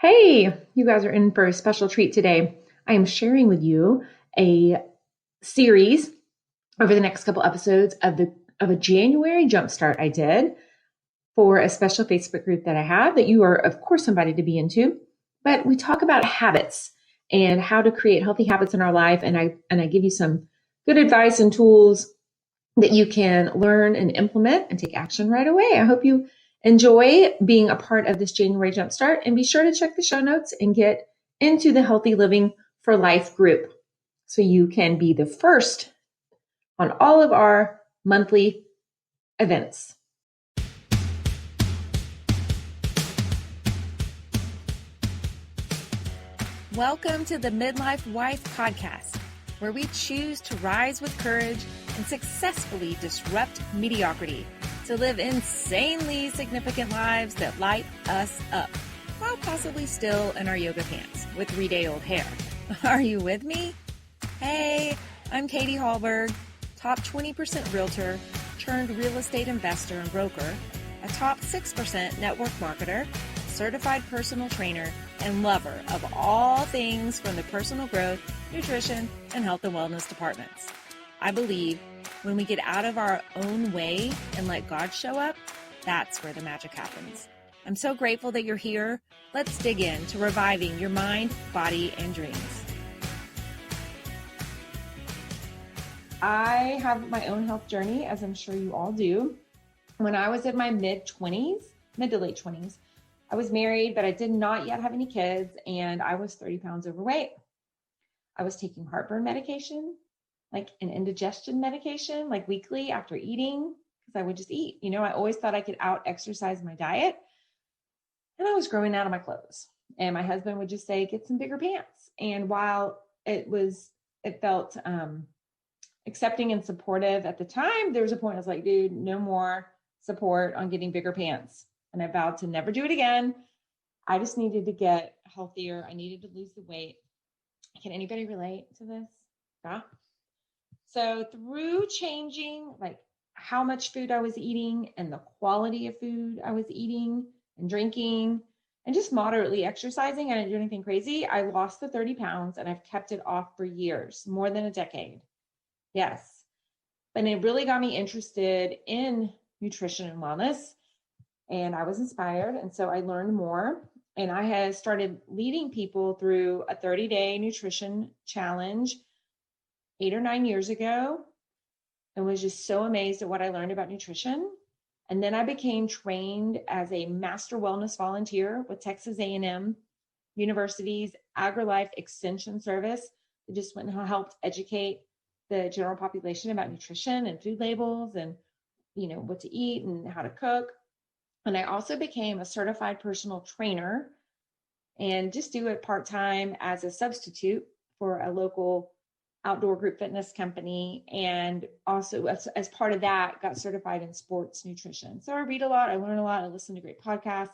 Hey, you guys are in for a special treat today. I am sharing with you a series over the next couple episodes of a January jumpstart I did for a special Facebook group that I have that you are, of course, somebody to be into. But we talk about habits and how to create healthy habits in our life, and I give you some good advice and tools that you can learn and implement and take action right away. I hope you enjoy being a part of this January Jumpstart, and be sure to check the show notes and get into the Healthy Living for Life group so you can be the first on all of our monthly events. Welcome to the Midlife Wife Podcast, where we choose to rise with courage and successfully disrupt mediocrity to live insanely significant lives that light us up, while possibly still in our yoga pants with 3-day-old hair. Are you with me? Hey, I'm Katie Hallberg, top 20% realtor, turned real estate investor and broker, a top 6% network marketer, certified personal trainer, and lover of all things from the personal growth, nutrition, and health and wellness departments. I believe when we get out of our own way and let God show up, that's where the magic happens. I'm so grateful that you're here. Let's dig in to reviving your mind, body, and dreams. I have my own health journey, as I'm sure you all do. When I was in my mid to late 20s, I was married, but I did not yet have any kids, and I was 30 pounds overweight. I was taking heartburn medication, like an indigestion medication, like weekly after eating, because I would just eat. I always thought I could out-exercise my diet, and I was growing out of my clothes. And my husband would just say, get some bigger pants. And while it felt accepting and supportive at the time, there was a point I was like, dude, no more support on getting bigger pants. And I vowed to never do it again. I just needed to get healthier. I needed to lose the weight. Can anybody relate to this? Yeah. So through changing like how much food I was eating and the quality of food I was eating and drinking and just moderately exercising, I didn't do anything crazy. I lost the 30 pounds and I've kept it off for years, more than a decade. Yes. And it really got me interested in nutrition and wellness. And I was inspired. And so I learned more. And I had started leading people through a 30-day nutrition challenge 8 or 9 years ago, and was just so amazed at what I learned about nutrition. And then I became trained as a master wellness volunteer with Texas A&M University's AgriLife Extension Service. It just went and helped educate the general population about nutrition and food labels and, what to eat and how to cook. And I also became a certified personal trainer and just do it part-time as a substitute for a local outdoor group fitness company. And also as part of that, got certified in sports nutrition. So I read a lot, I learn a lot, I listen to great podcasts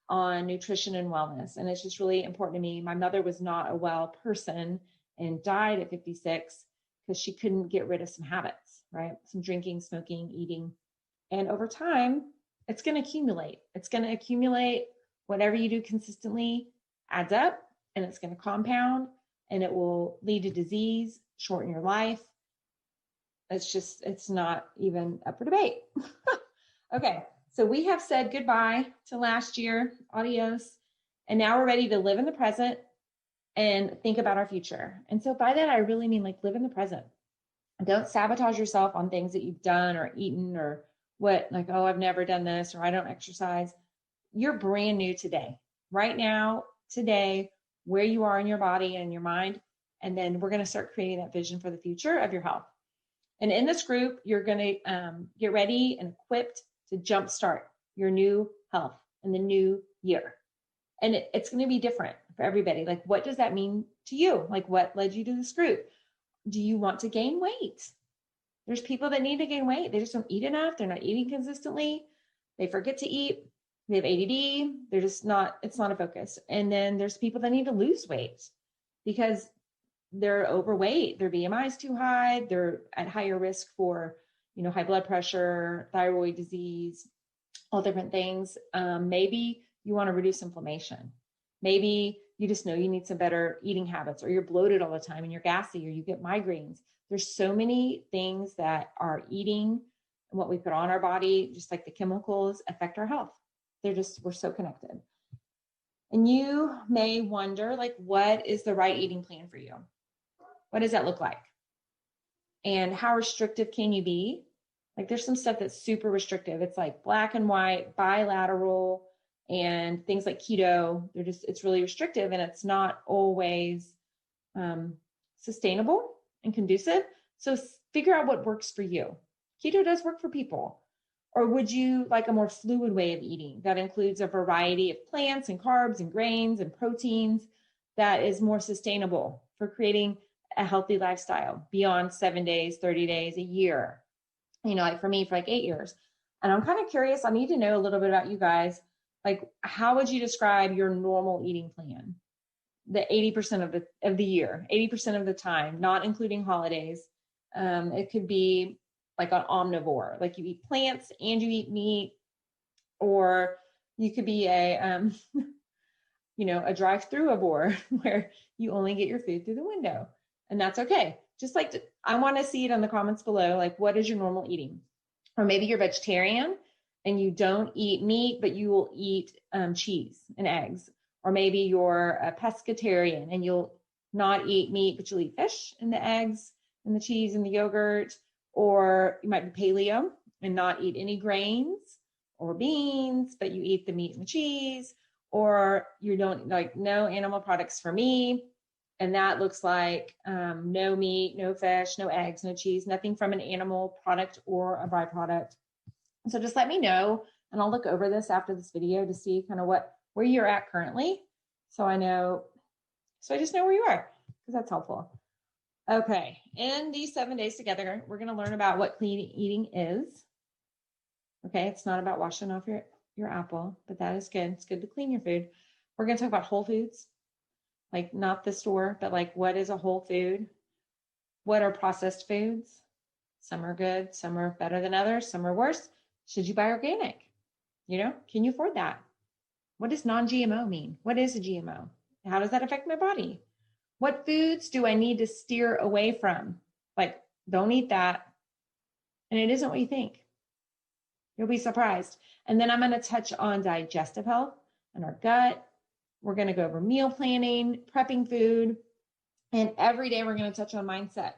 on nutrition and wellness. And it's just really important to me. My mother was not a well person and died at 56 because she couldn't get rid of some habits, right? Some drinking, smoking, eating. And over time, it's going to accumulate. It's going to accumulate. Whatever you do consistently adds up, and it's going to compound, and it will lead to disease, shorten your life. It's not even up for debate. Okay, so we have said goodbye to last year, adios, and now we're ready to live in the present and think about our future. And so by that, I really mean like live in the present. Don't sabotage yourself on things that you've done or eaten or what, like, oh, I've never done this, or I don't exercise. You're brand new today, right now, today, where you are in your body and your mind. And then we're going to start creating that vision for the future of your health. And in this group, you're going to get ready and equipped to jumpstart your new health in the new year. And it's going to be different for everybody. Like, what does that mean to you? Like, what led you to this group? Do you want to gain weight? There's people that need to gain weight. They just don't eat enough. They're not eating consistently. They forget to eat. They have ADD. It's not a focus. And then there's people that need to lose weight because they're overweight. Their BMI is too high. They're at higher risk for, high blood pressure, thyroid disease, all different things. Maybe you want to reduce inflammation. Maybe you just know you need some better eating habits, or you're bloated all the time and you're gassy, or you get migraines. There's so many things that our eating and what we put on our body, just like the chemicals, affect our health. We're so connected. And you may wonder, like, what is the right eating plan for you? What does that look like? And how restrictive can you be? Like, there's some stuff that's super restrictive. It's like black and white, bilateral, and things like keto. It's really restrictive, and it's not always sustainable and conducive. So figure out what works for you. Keto does work for people. Or would you like a more fluid way of eating that includes a variety of plants and carbs and grains and proteins that is more sustainable for creating a healthy lifestyle beyond 7 days, 30 days, a year? Like for me, for like 8 years. And I'm kind of curious, I need to know a little bit about you guys. Like, how would you describe your normal eating plan? The 80% of the year, 80% of the time, not including holidays. It could be like an omnivore, like you eat plants and you eat meat, or you could be a drive-through-ivore where you only get your food through the window, and that's okay. Just like I want to see it in the comments below. Like, what is your normal eating? Or maybe you're vegetarian and you don't eat meat, but you will eat cheese and eggs. Or maybe you're a pescatarian and you'll not eat meat, but you'll eat fish and the eggs and the cheese and the yogurt. Or you might be paleo and not eat any grains or beans, but you eat the meat and the cheese. Or you don't, like, no animal products for me. And that looks like no meat, no fish, no eggs, no cheese, nothing from an animal product or a byproduct. So just let me know, and I'll look over this after this video to see kind of where you're at currently. So I just know where you are, because that's helpful. Okay, in these 7 days together, we're going to learn about what clean eating is. Okay, it's not about washing off your apple, but that is good. It's good to clean your food. We're going to talk about whole foods, like not the store, but like, what is a whole food? What are processed foods? Some are good, some are better than others, some are worse. Should you buy organic? Can you afford that? What does non-GMO mean? What is a GMO? How does that affect my body? What foods do I need to steer away from? Like, don't eat that. And it isn't what you think. You'll be surprised. And then I'm going to touch on digestive health and our gut. We're going to go over meal planning, prepping food. And every day we're going to touch on mindset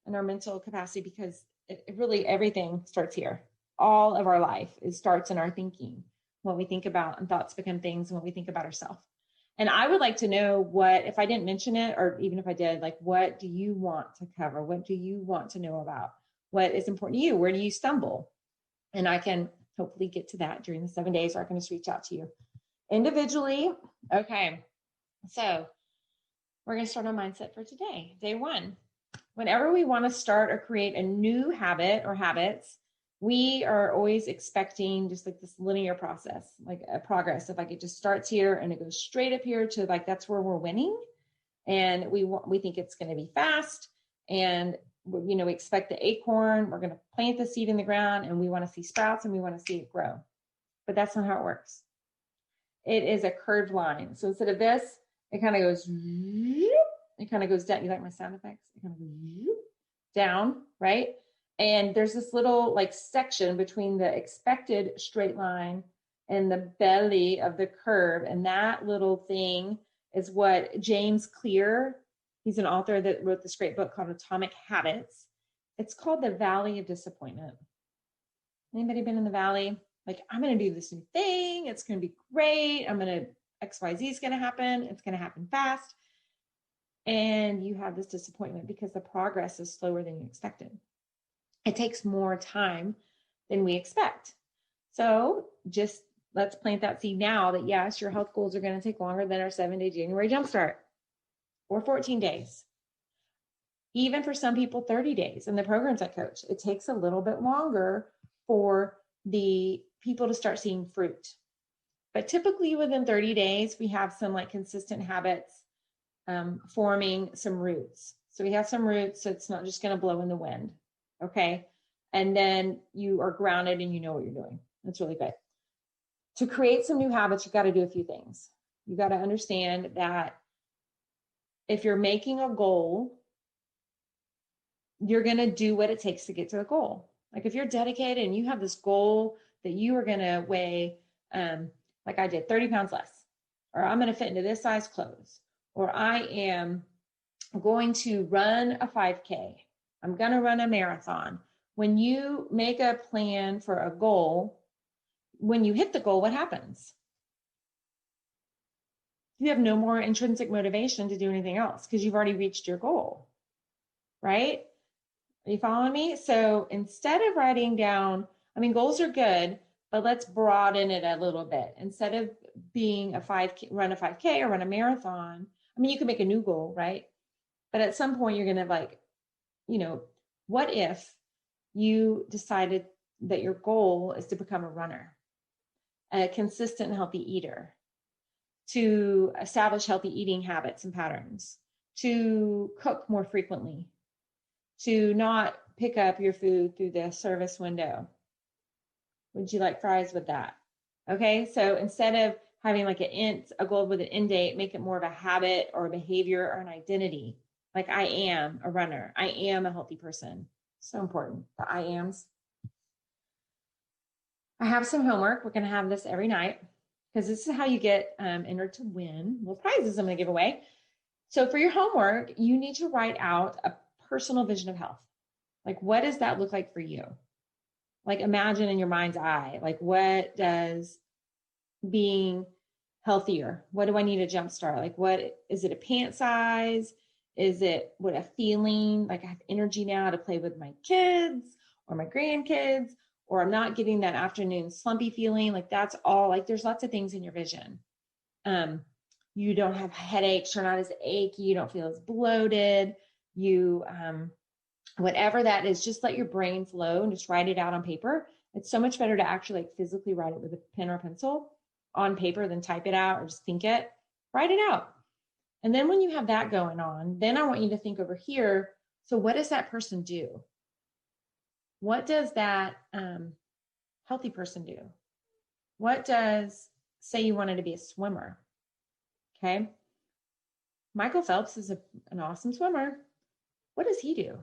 and our mental capacity, because it really, everything starts here. All of our life, it starts in our thinking. What we think about, and thoughts become things, and what we think about ourselves. And I would like to know what, if I didn't mention it, or even if I did, like, what do you want to cover? What do you want to know about? What is important to you? Where do you stumble? And I can hopefully get to that during the 7 days, or I can just reach out to you individually. Okay. So we're going to start on mindset for today. Day 1. Whenever we want to start or create a new habit or habits, we are always expecting just like this linear process, like a progress. If like it just starts here and it goes straight up here to like, that's where we're winning. And we think it's going to be fast. And, we expect the acorn, we're going to plant the seed in the ground, and we want to see sprouts and we want to see it grow. But that's not how it works. It is a curved line. So instead of this, it kind of goes down. You like my sound effects? It kind of goes down, right? And there's this little like section between the expected straight line and the belly of the curve. And that little thing is what James Clear, he's an author that wrote this great book called Atomic Habits. It's called the Valley of Disappointment. Anybody been in the valley? Like, I'm going to do this new thing. It's going to be great. XYZ is going to happen. It's going to happen fast. And you have this disappointment because the progress is slower than you expected. It takes more time than we expect. So just let's plant that seed now that yes, your health goals are going to take longer than our 7-day January jumpstart, or 14 days. Even for some people, 30 days. In the programs I coach, it takes a little bit longer for the people to start seeing fruit. But typically within 30 days, we have some like consistent habits forming some roots. So we have some roots, so it's not just going to blow in the wind. Okay. And then you are grounded and you know what you're doing. That's really good. To create some new habits, you've got to do a few things. You got to understand that if you're making a goal, you're going to do what it takes to get to the goal. Like if you're dedicated and you have this goal that you are going to weigh, like I did, 30 pounds less, or I'm going to fit into this size clothes, or I am going to run a 5K. I'm going to run a marathon. When you make a plan for a goal, when you hit the goal, what happens? You have no more intrinsic motivation to do anything else because you've already reached your goal, right? Are you following me? So instead of writing down, I mean, goals are good, but let's broaden it a little bit. Instead of being run a 5K or run a marathon, I mean, you can make a new goal, right? But at some point you're going to what if you decided that your goal is to become a runner, a consistent healthy eater, to establish healthy eating habits and patterns, to cook more frequently, to not pick up your food through the service window. Would you like fries with that? Okay, so instead of having like a goal with an end date, make it more of a habit or a behavior or an identity. Like I am a runner. I am a healthy person. So important, the I ams. I have some homework. We're going to have this every night because this is how you get entered to win. Well, prizes I'm going to give away. So for your homework, you need to write out a personal vision of health. Like, what does that look like for you? Like, imagine in your mind's eye, like, what does being healthier, what do I need to jumpstart? Like, what is it, a pant size? Is it what a feeling like I have energy now to play with my kids or my grandkids, or I'm not getting that afternoon slumpy feeling? Like that's all, like there's lots of things in your vision. You don't have headaches, you're not as achy, you don't feel as bloated, you whatever that is, just let your brain flow and just write it out on paper. It's so much better to actually like physically write it with a pen or pencil on paper than type it out or just think it. Write it out. And then when you have that going on, then I want you to think over here. So what does that person do? What does that healthy person do? What does, say you wanted to be a swimmer, okay? Michael Phelps is an awesome swimmer. What does he do?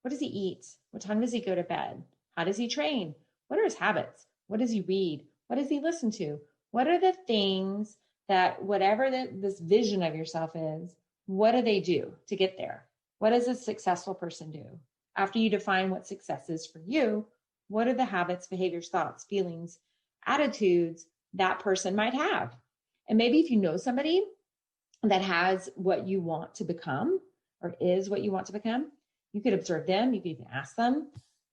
What does he eat? What time does he go to bed? How does he train? What are his habits? What does he read? What does he listen to? What are the things that whatever this vision of yourself is, what do they do to get there? What does a successful person do? After you define what success is for you, what are the habits, behaviors, thoughts, feelings, attitudes that person might have? And maybe if you know somebody that has what you want to become or is what you want to become, you could observe them, you could even ask them,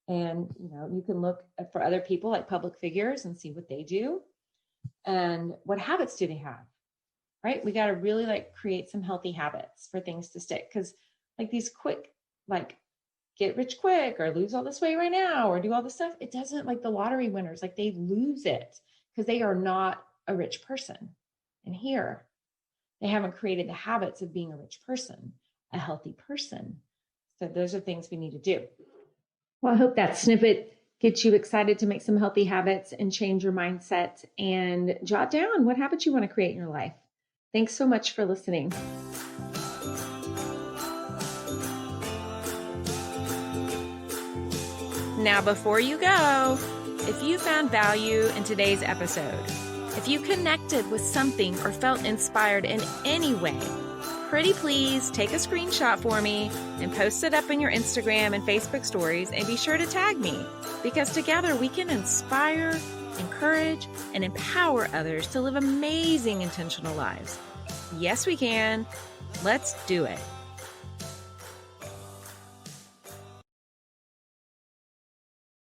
and you can look for other people like public figures and see what they do and what habits do they have, right? We got to really like create some healthy habits for things to stick, because like these quick, like get rich quick or lose all this weight right now or do all this stuff, it doesn't, like the lottery winners, like they lose it because they are not a rich person. And here, they haven't created the habits of being a rich person, a healthy person. So those are things we need to do. Well, I hope that snippet gets you excited to make some healthy habits and change your mindset and jot down what habits you want to create in your life. Thanks so much for listening. Now, before you go, if you found value in today's episode, if you connected with something or felt inspired in any way, pretty please take a screenshot for me and post it up in your Instagram and Facebook stories, and be sure to tag me, because together we can inspire, encourage, and empower others to live amazing intentional lives. Yes, we can. Let's do it.